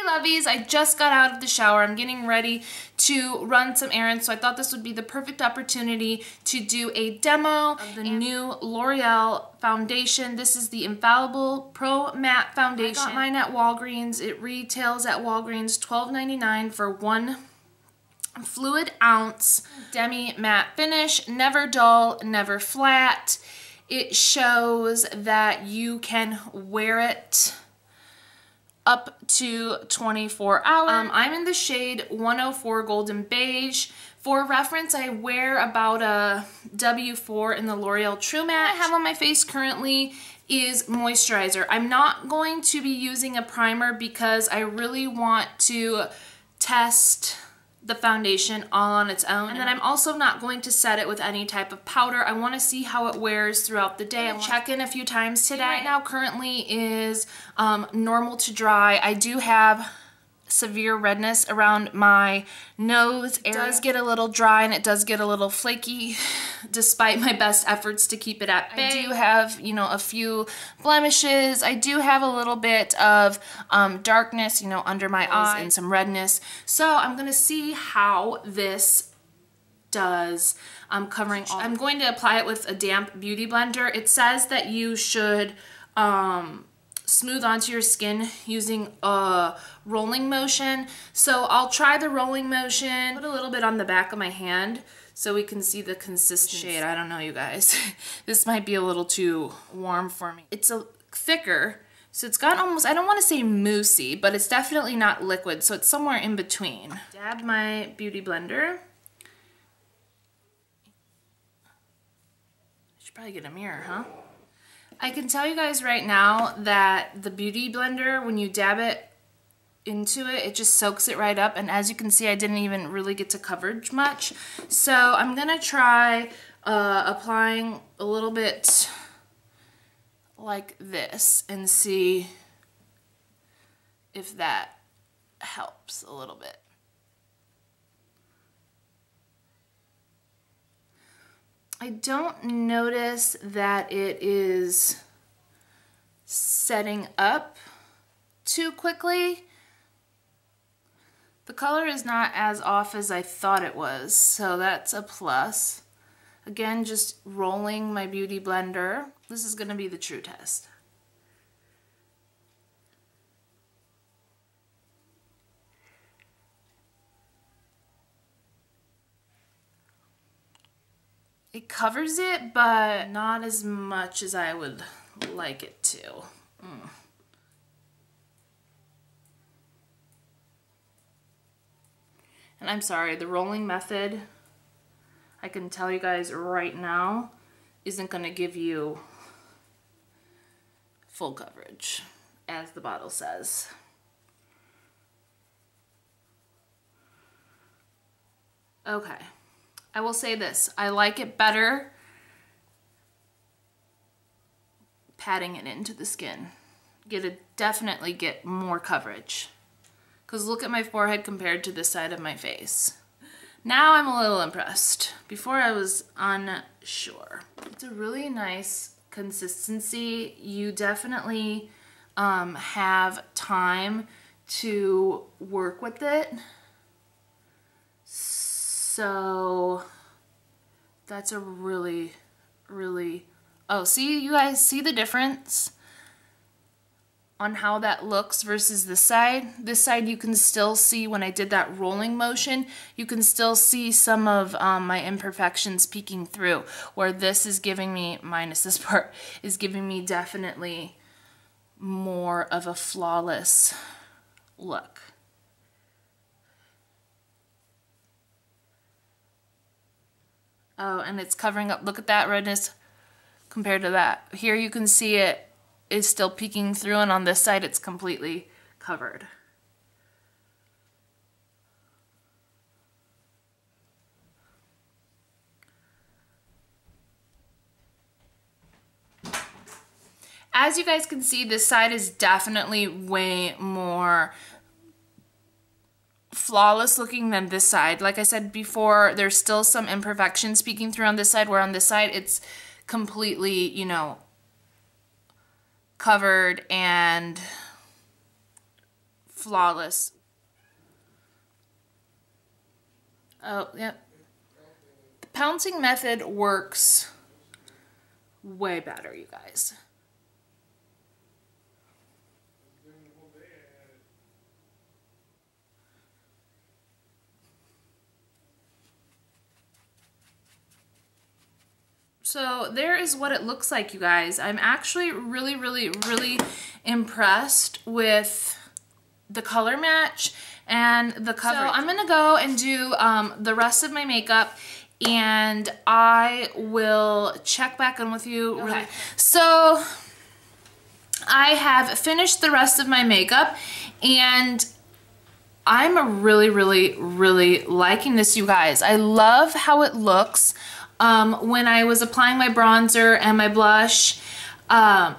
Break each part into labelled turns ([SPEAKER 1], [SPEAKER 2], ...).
[SPEAKER 1] Lovies. I just got out of the shower. I'm getting ready to run some errands, so I thought this would be the perfect opportunity to do a demo of the new L'Oreal foundation. This is the Infallible Pro Matte Foundation. I got mine at Walgreens. It retails at Walgreens $12.99 for 1 fluid ounce demi matte finish. Never dull, never flat. It shows that you can wear it up to 24 hours. I'm in the shade 104 Golden Beige. For reference, I wear about a W4 in the L'Oreal True Matte. I have on my face currently is moisturizer. I'm not going to be using a primer because I really want to test the foundation all on its own, and then I'm also not going to set it with any type of powder. I want to see how it wears throughout the day. I'll check in a few times today. Right now currently is normal to dry. I do have severe redness around my nose area. It does get a little dry and it does get a little flaky despite my best efforts to keep it at bay. I do have, you know, a few blemishes. I do have a little bit of darkness, you know, under my eyes and some redness. So I'm gonna see how this does covering all. I'm going to apply it with a damp beauty blender. It says that you should smooth onto your skin using a rolling motion. So I'll try the rolling motion, put a little bit on the back of my hand so we can see the consistent shade. I don't know, you guys. This might be a little too warm for me. It's a thicker, so it's got almost, I don't want to say moussey, but it's definitely not liquid, so it's somewhere in between. Dab my beauty blender. I should probably get a mirror, huh? I can tell you guys right now that the beauty blender, when you dab it into it, it just soaks it right up, and as you can see, I didn't even really get to coverage much. So I'm gonna try applying a little bit like this and see if that helps a little bit. I don't notice that it is setting up too quickly. The color is not as off as I thought it was, so that's a plus. Again, just rolling my beauty blender. This is going to be the true test. It covers it, but not as much as I would like it to. And I'm sorry, the rolling method, I can tell you guys right now, isn't going to give you full coverage, as the bottle says. Okay. I will say this, I like it better patting it into the skin. Definitely get more coverage. Because look at my forehead compared to this side of my face. Now I'm a little impressed. Before I was unsure. It's a really nice consistency. You definitely have time to work with it. So that's a really, oh, see, you guys see the difference on how that looks versus this side? This side you can still see when I did that rolling motion, you can still see some of my imperfections peeking through, where this is giving me, minus this part, is giving me definitely more of a flawless look. Oh, and it's covering up, look at that redness compared to that. Here you can see it is still peeking through, and on this side it's completely covered. As you guys can see, this side is definitely way more flawless looking than this side. Like I said before, there's still some imperfections peeking through on this side, where on this side it's completely, you know, covered and flawless. Oh, yep. The pouncing method works way better, you guys. So there is what it looks like, you guys. I'm actually really impressed with the color match and the coverage. So I'm gonna go and do the rest of my makeup, and I will check back in with you. Okay. So I have finished the rest of my makeup, and I'm really liking this, you guys. I love how it looks. When I was applying my bronzer and my blush,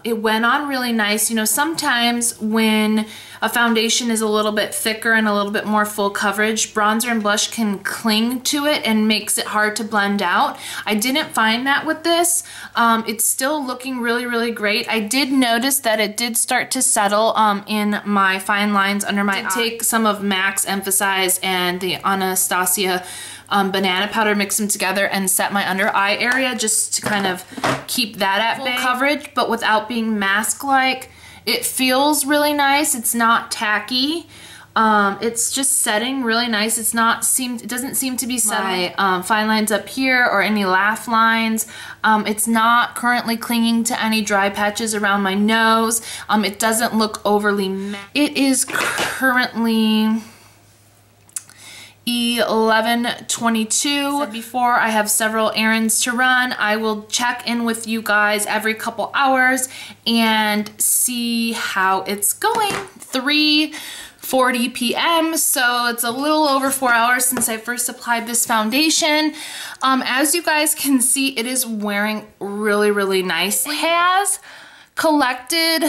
[SPEAKER 1] it went on really nice. You know, sometimes when a foundation is a little bit thicker and a little bit more full coverage, bronzer and blush can cling to it and makes it hard to blend out. I didn't find that with this. It's still looking really great. I did notice that it did start to settle in my fine lines under my eye. I did take some of MAC's Emphasize and the Anastasia banana powder, mix them together and set my under eye area just to kind of keep that at full coverage, but without being mask-like. It feels really nice. It's not tacky. It's just setting really nice. It doesn't seem to be setting my fine lines up here or any laugh lines. It's not currently clinging to any dry patches around my nose. It doesn't look overly matte. It is currently 11:22. Said before, I have several errands to run. I will check in with you guys every couple hours and see how it's going. 3:40 p.m. so it's a little over 4 hours since I first applied this foundation. As you guys can see, it is wearing really nice. It has collected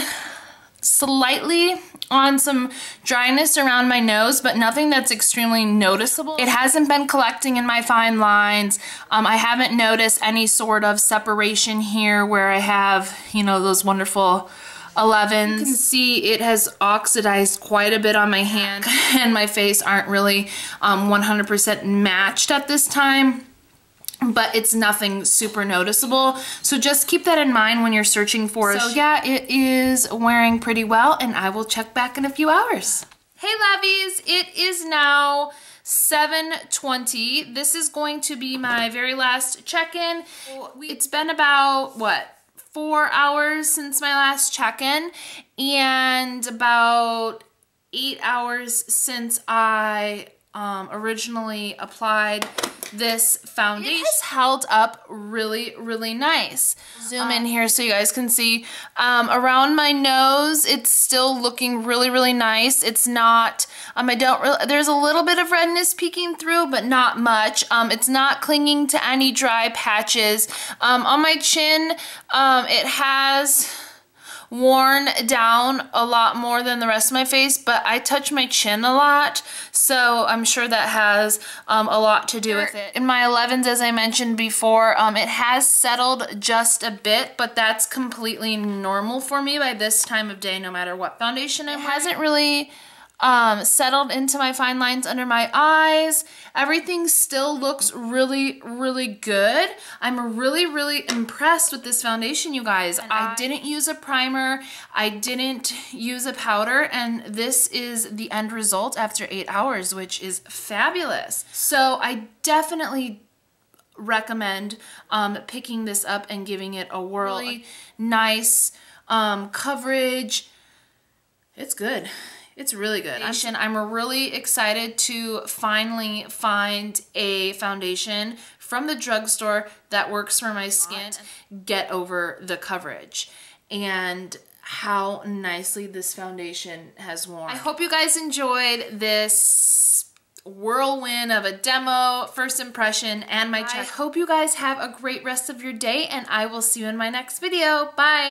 [SPEAKER 1] slightly on some dryness around my nose, but nothing that's extremely noticeable. It hasn't been collecting in my fine lines. I haven't noticed any sort of separation here where I have, you know, those wonderful 11s. You can see it has oxidized quite a bit on my hand, and my face aren't really 100% matched at this time. But it's nothing super noticeable. So just keep that in mind when you're searching for it. So yeah, it is wearing pretty well, and I will check back in a few hours. Hey Lovies, it is now 7:20. This is going to be my very last check-in. It's been about, what, 4 hours since my last check-in, and about 8 hours since I originally applied this foundation. It has held up really nice. Zoom in here so you guys can see. Around my nose, it's still looking really nice. It's not, there's a little bit of redness peeking through, but not much. It's not clinging to any dry patches. On my chin, it has worn down a lot more than the rest of my face, but I touch my chin a lot, so I'm sure that has a lot to do with it. In my 11s, as I mentioned before, it has settled just a bit, but that's completely normal for me by this time of day, no matter what foundation I'm wearing. It hasn't really settled into my fine lines under my eyes. Everything still looks really good. I'm really impressed with this foundation, you guys. I didn't use a primer, I didn't use a powder, and this is the end result after 8 hours, which is fabulous. So I definitely recommend picking this up and giving it a whirl. Really nice coverage. It's good. It's really good. I'm really excited to finally find a foundation from the drugstore that works for my skin, get over the coverage, and how nicely this foundation has worn. I hope you guys enjoyed this whirlwind of a demo, first impression, and my check. I hope you guys have a great rest of your day, and I will see you in my next video. Bye!